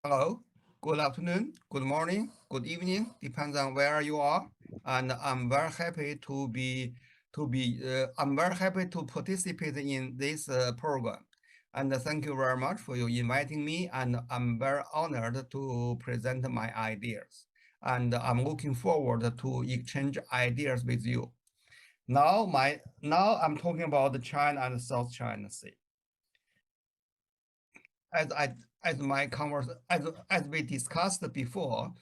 Hello, good afternoon, good morning, good evening, depends on where you are. And I'm very happy I'm very happy to participate in this program. And thank you very much for you inviting me. And I'm very honored to present my ideas. And I'm looking forward to exchange ideas with you. Now I'm talking about China and South China Sea. As we discussed before,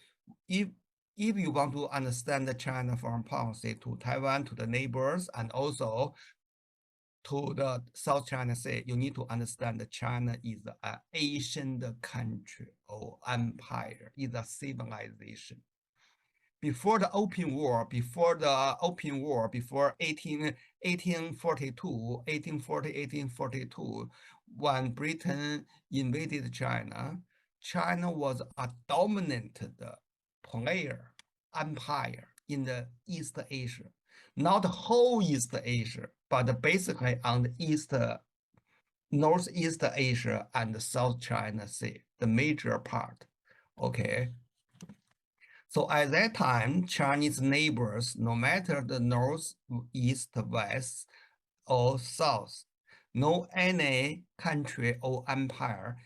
if you want to understand the China foreign policy to Taiwan, to the neighbors, and also to the South China Sea, you need to understand that China is an ancient country or empire, is a civilization. Before the Opium War, before 1842, when Britain invaded China, China was a dominant player, empire in the East Asia. Not whole East Asia, but basically on the Northeast Asia and the South China Sea, the major part, okay? So at that time, Chinese neighbors, no matter the north, east, west, or south, no any country or empire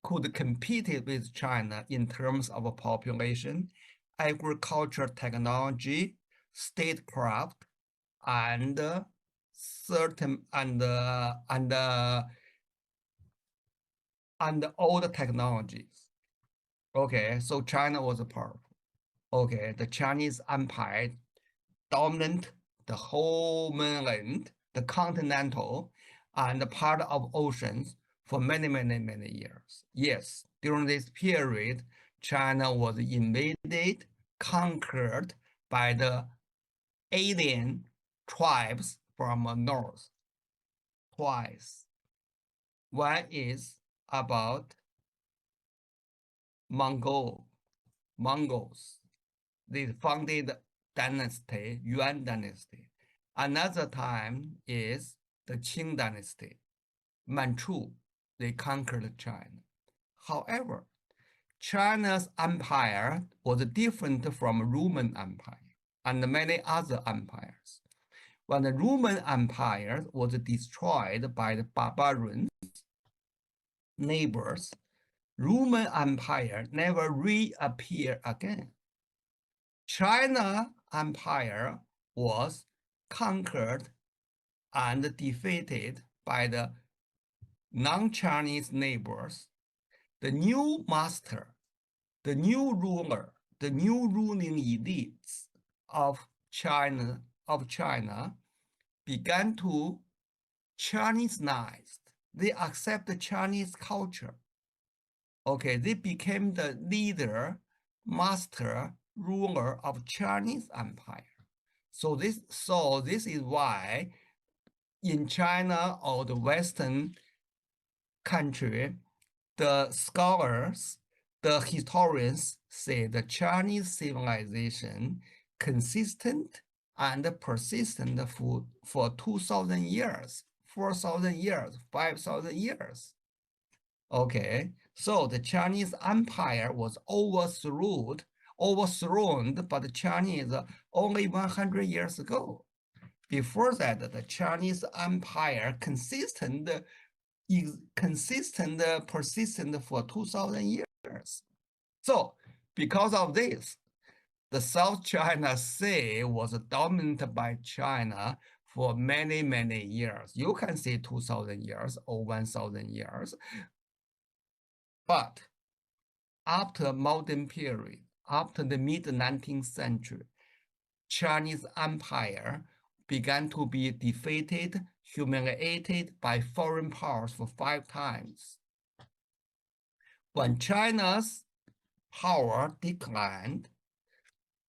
could compete with China in terms of population, agriculture technology, statecraft, and certain and all the technologies. Okay, so China was powerful. Okay, the Chinese empire dominant the whole mainland, the continental, and the part of oceans for many, many, many years. Yes, during this period, China was invaded, conquered by the alien tribes from the north twice. One is about Mongols. They founded dynasty, Yuan dynasty. Another time is the Qing dynasty, Manchu. They conquered China. However, China's empire was different from Roman Empire and many other empires. When the Roman Empire was destroyed by the barbarians, neighbors, Roman Empire never reappeared again. China Empire was conquered and defeated by the non-Chinese neighbors. The new master, the new ruler, the new ruling elites of China began to Chinese-nize. They accept the Chinese culture. Okay, they became the leader, master, ruler of Chinese empire. So this is why in China or the Western country, the scholars, the historians say the Chinese civilization consistent and persistent for 2,000 years, 4,000 years, 5,000 years. Okay, so the Chinese empire was overthrown by the Chinese only 100 years ago. Before that, the Chinese empire persistent for 2,000 years. So because of this, the South China Sea was dominated by China for many, many years. You can say 2,000 years or 1,000 years. But after modern period, after the mid-19th century, Chinese empire began to be defeated, humiliated by foreign powers for 5 times. When China's power declined,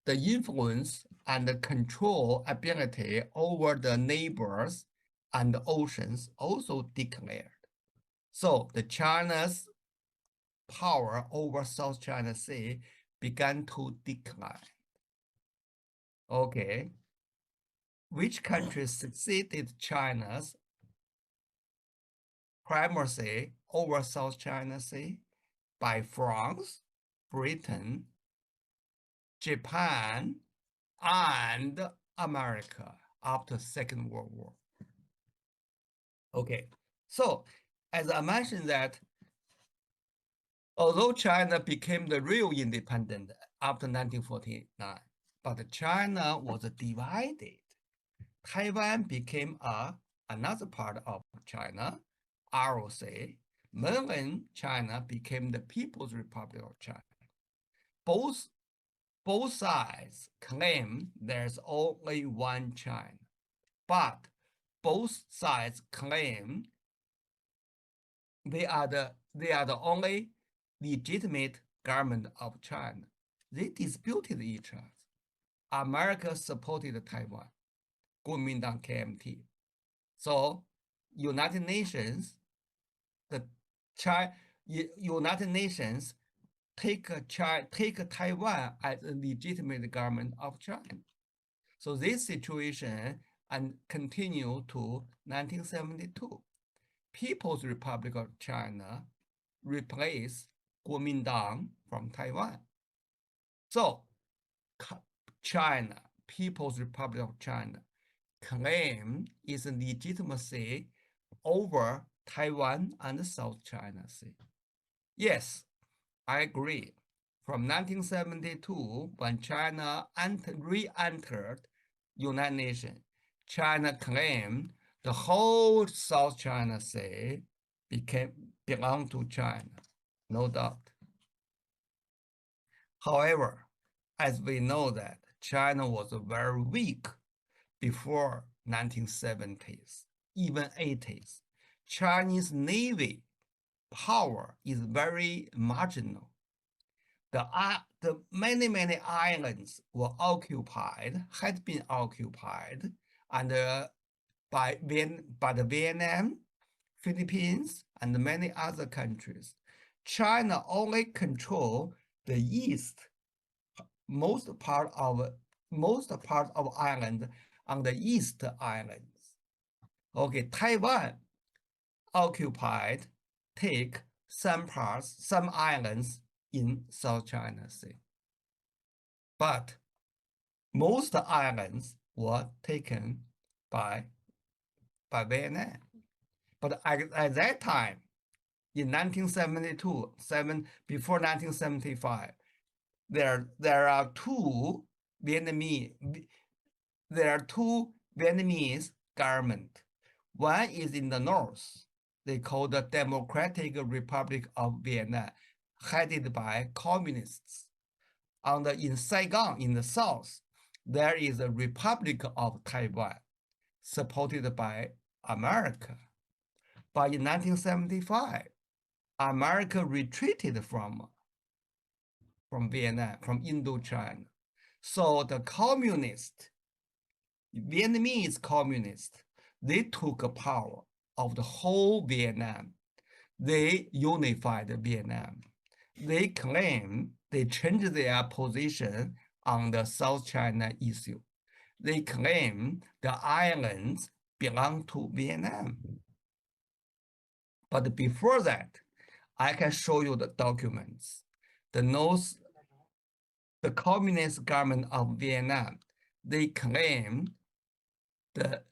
the influence and the control ability over the neighbors and the oceans also declared. So the China's power over South China Sea began to decline. Okay, which countries succeeded China's primacy over South China Sea? by France, Britain, Japan, and America after Second World War. Okay, so as I mentioned that, although China became the real independent after 1949, but China was divided. Taiwan became another part of China, ROC. Mainland China became the People's Republic of China. Both sides claim there's only one China, but both sides claim they are the only legitimate government of China. They disputed each other. America supported Taiwan, Kuomintang KMT. So United Nations take Taiwan as a legitimate government of China. So this situation and continue to 1972. People's Republic of China replaced Kuomintang from Taiwan. So China, People's Republic of China, claim its legitimacy over Taiwan and South China Sea. Yes, I agree. From 1972, when China re-entered United Nations, China claimed the whole South China Sea belonged to China, no doubt. However, as we know that China was very weak before 1970s, even 80s. Chinese Navy power is very marginal. The many islands were occupied, had been occupied, and by the Vietnam, Philippines, and many other countries. China only control the east, most part of island on the east islands. Okay, Taiwan occupied, take some islands in South China Sea. But most islands were taken by Vietnam. But at that time, in 1972, before 1975, there are two Vietnamese government. One is in the north. They call the Democratic Republic of Vietnam, headed by communists. In Saigon, in the south, there is a Republic of Taiwan, supported by America. But in 1975, America retreated from Vietnam, from Indochina. So the Vietnamese communists, they took power of the whole Vietnam. They unified Vietnam. They claim they changed their position on the South China issue. They claim the islands belong to Vietnam. But before that, I can show you the documents. The communist government of Vietnam, they claim the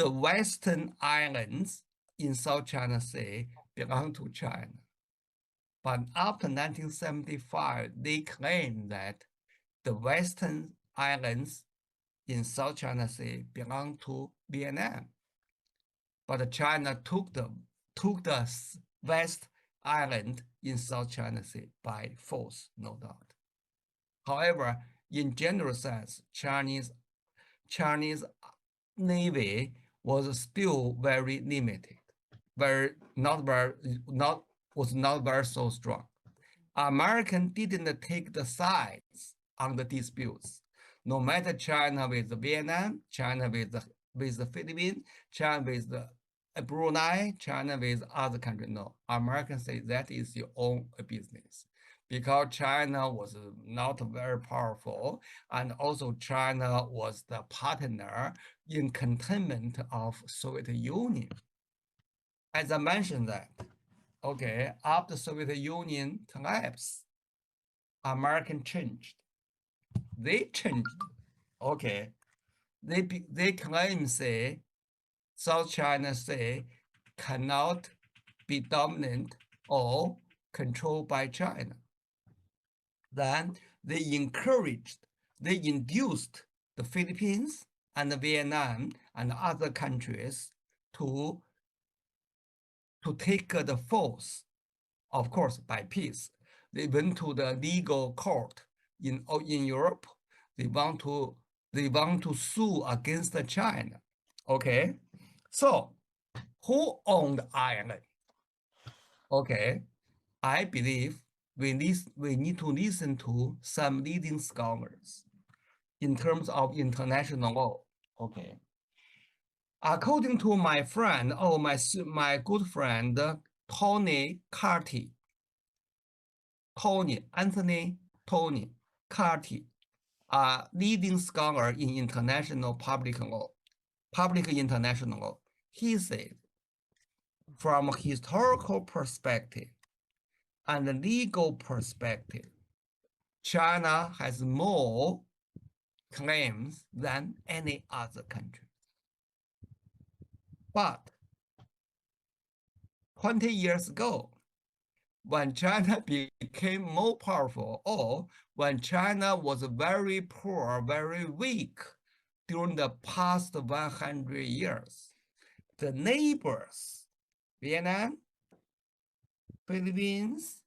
western islands in South China Sea belong to China. But after 1975, they claim that the western islands in South China Sea belong to Vietnam. But China took the West Island in South China Sea by force, no doubt. However, in general sense, Chinese Navy was still very limited, was not very so strong. American didn't take the sides on the disputes. No matter China with Vietnam, China with the Philippines, China with Brunei, China with other countries. No, Americans say that is your own business, because China was not very powerful, and also China was the partner in containment of Soviet Union. As I mentioned that, Okay, after Soviet Union collapse, American changed. They changed. Okay, they claim say South China Sea cannot be dominant or controlled by China. Then they induced the Philippines and Vietnam and other countries to take the force, of course, by peace. They went to the legal court in Europe. They want to sue against China. Okay, so who owned Ireland? Okay, I believe we need to listen to some leading scholars in terms of international law. Okay, according to my friend, my good friend Tony Carty, Anthony Carty, a leading scholar in international public international law. He said, from a historical perspective and a legal perspective, China has more claims than any other country. But 20 years ago, when China became more powerful, or when China was very poor, very weak during the past 100 years, the neighbors, Vietnam, Philippines,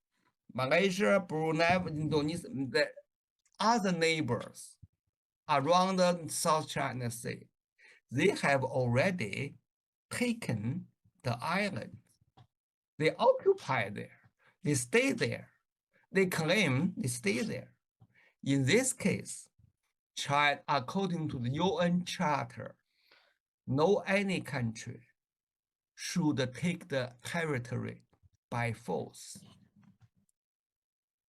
Malaysia, Brunei, Indonesia, the other neighbors around the South China Sea, they have already taken the island. They occupy there. They stay there. They claim they stay there. In this case, China, according to the UN Charter, no any country should take the territory by force.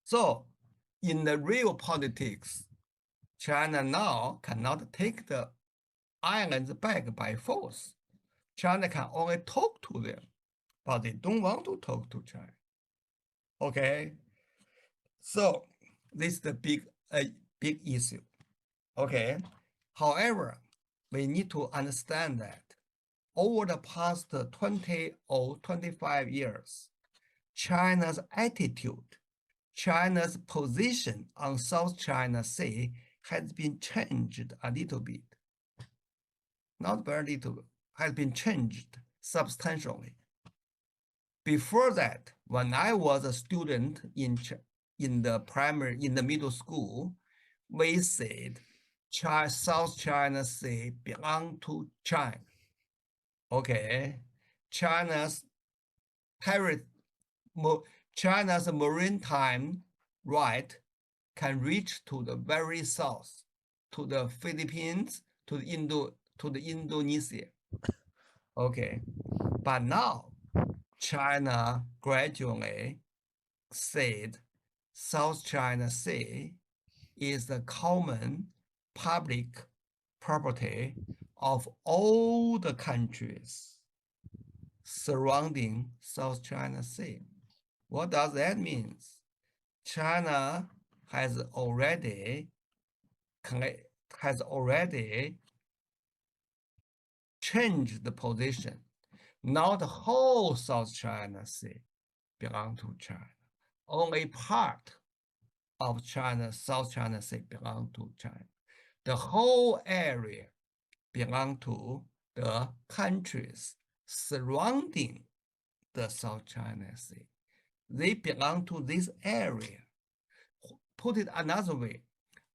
So, in the real politics, China now cannot take the islands back by force. China can only talk to them, but they don't want to talk to China. Okay, so this is the big issue. Okay, however, we need to understand that over the past 20 or 25 years, China's attitude, China's position on South China Sea has been changed a little bit. Not very little, has been changed substantially. Before that, when I was a student in the middle school, we said South China Sea belonged to China. Okay, China's maritime right can reach to the very south, to the Philippines, to the Indonesia. Okay, but now China gradually said South China Sea is the common public property of all the countries surrounding South China Sea. What does that mean? China has already changed the position. Not the whole South China Sea belongs to China. Only part of South China Sea belongs to China. The whole area belongs to the countries surrounding the South China Sea. They belong to this area. Put it another way,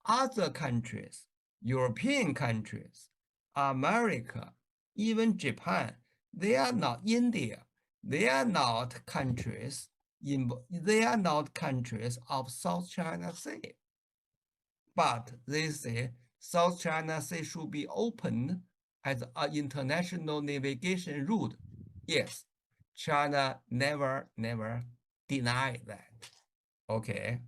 other countries, European countries, America, even Japan, they are not India. They are not countries of South China Sea. But they say South China Sea should be opened as an international navigation route. Yes, China never denied that. Okay.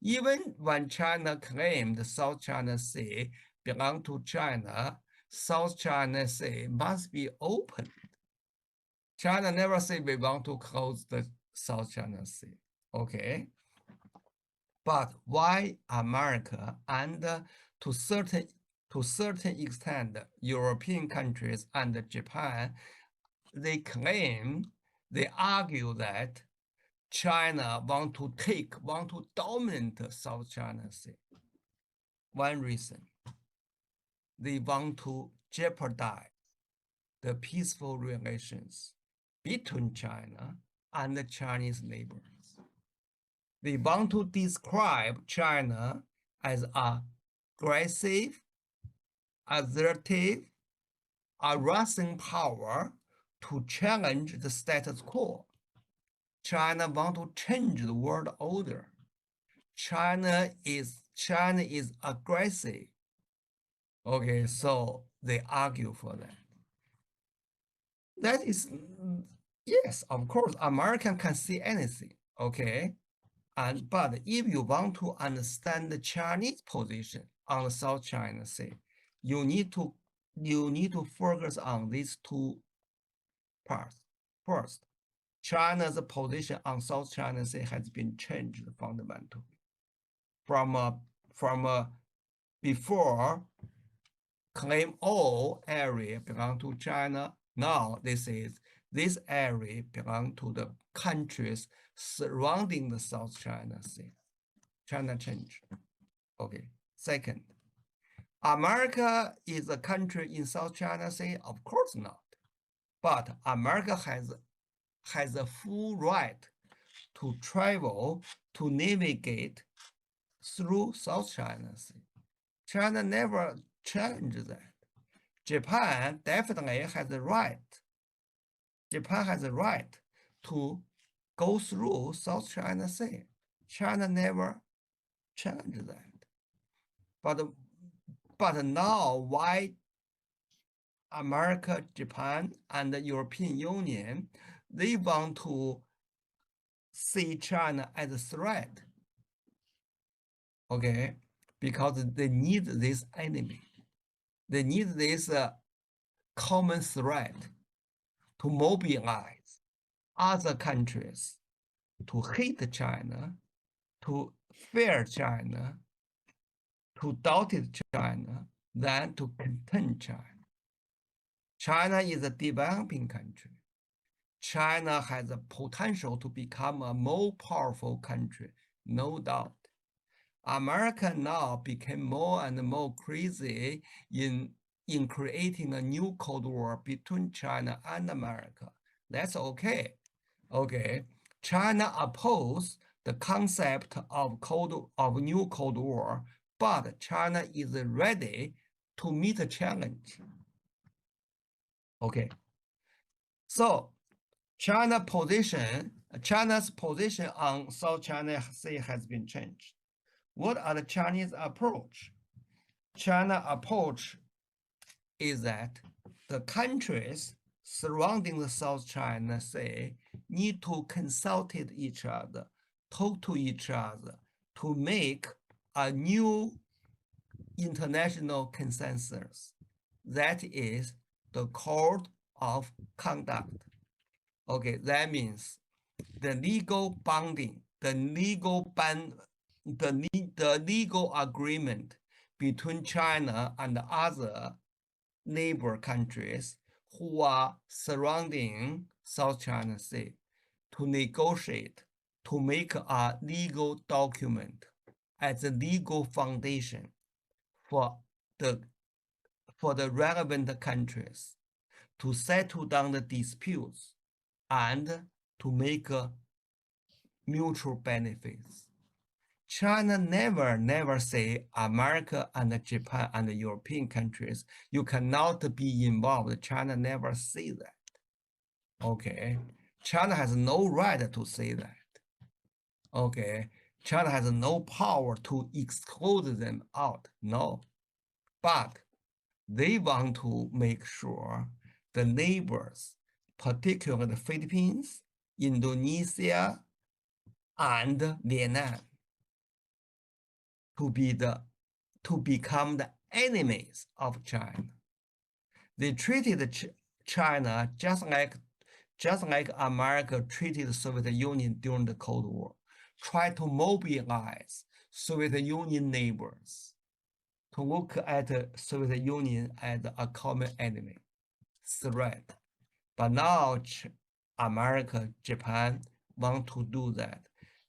Even when China claimed the South China Sea belonged to China, South China Sea must be opened. China never said we want to close the South China Sea. Okay. But why America and to certain extent European countries and Japan, they argue that China want to dominate South China Sea. One reason, they want to jeopardize the peaceful relations between China and the Chinese neighbors. They want to describe China as aggressive, assertive, a rising power to challenge the status quo. China want to change the world order. China is aggressive. Okay, so they argue for that. That is, yes, of course, American can see anything. Okay, but if you want to understand the Chinese position on the South China Sea, you need to focus on these two parts. First, China's position on South China Sea has been changed fundamentally from before claim all area belong to China. Now this area belong to the countries surrounding the South China Sea. China changed. Okay. Second, America is a country in South China Sea? Of course not. But America has a full right to travel, to navigate through South China Sea. China never challenged that. Japan definitely has the right. Japan has the right to go through South China Sea. China never challenged that. But now why America, Japan, and the European Union, they want to see China as a threat? Okay, because they need this enemy. They need this common threat to mobilize other countries to hate China, to fear China, to doubt China, than to contain China. China is a developing country. China has the potential to become a more powerful country, no doubt. America now became more and more crazy in creating a new Cold War between China and America. That's okay. Okay. China opposed the concept of new Cold War, but China is ready to meet a challenge. Okay. So China's position on South China Sea has been changed. What are the Chinese approach? China approach is that the countries surrounding the South China Sea need to consult each other, talk to each other to make a new international consensus. That is the code of conduct. Okay, that means the legal binding, the legal agreement between China and other neighbor countries who are surrounding South China Sea to negotiate, to make a legal document as a legal foundation for the relevant countries to settle down the disputes and to make mutual benefits. China never say America and Japan and the European countries, you cannot be involved. China never say that. Okay. China has no right to say that. Okay. China has no power to exclude them out. No. But they want to make sure the neighbors, particularly the Philippines, Indonesia, and Vietnam, to become the enemies of China. They treated China just like just like America treated the Soviet Union during the Cold War, try to mobilize Soviet Union neighbors to look at the Soviet Union as a common enemy, threat. But now America, Japan want to do that.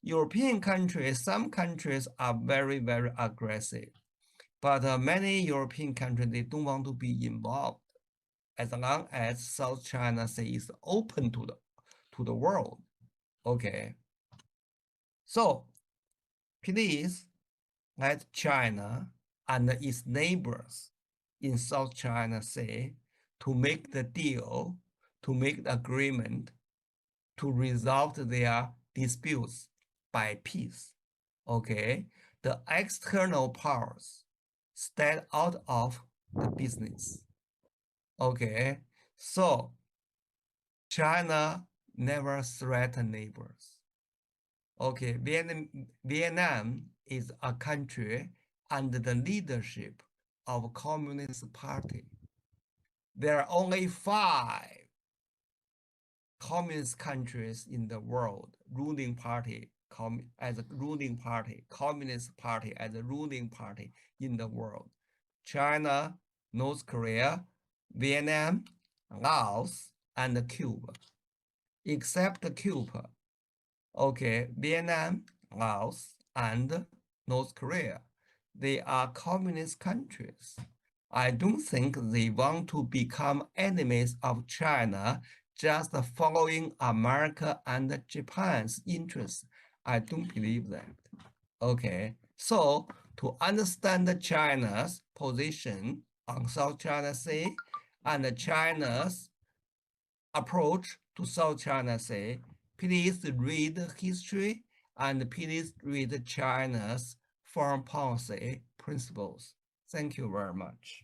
European countries, some countries are very, very aggressive. But many European countries, they don't want to be involved as long as South China Sea is open to the world. Okay. So please let China and its neighbors in South China Sea to make the deal, to make the agreement, to resolve their disputes by peace. Okay. The external powers stay out of the business. Okay, so China never threatened neighbors. Okay, Vietnam is a country under the leadership of Communist Party. There are only 5 communist countries in the world, ruling party as a ruling party, Communist Party as a ruling party in the world. China, North Korea, Vietnam, Laos, and Cuba. Except Cuba. Okay, Vietnam, Laos, and North Korea. They are communist countries. I don't think they want to become enemies of China just following America and Japan's interests. I don't believe that. Okay, so to understand China's position on South China Sea and China's approach to South China Sea, please read history and please read China's foreign policy principles. Thank you very much.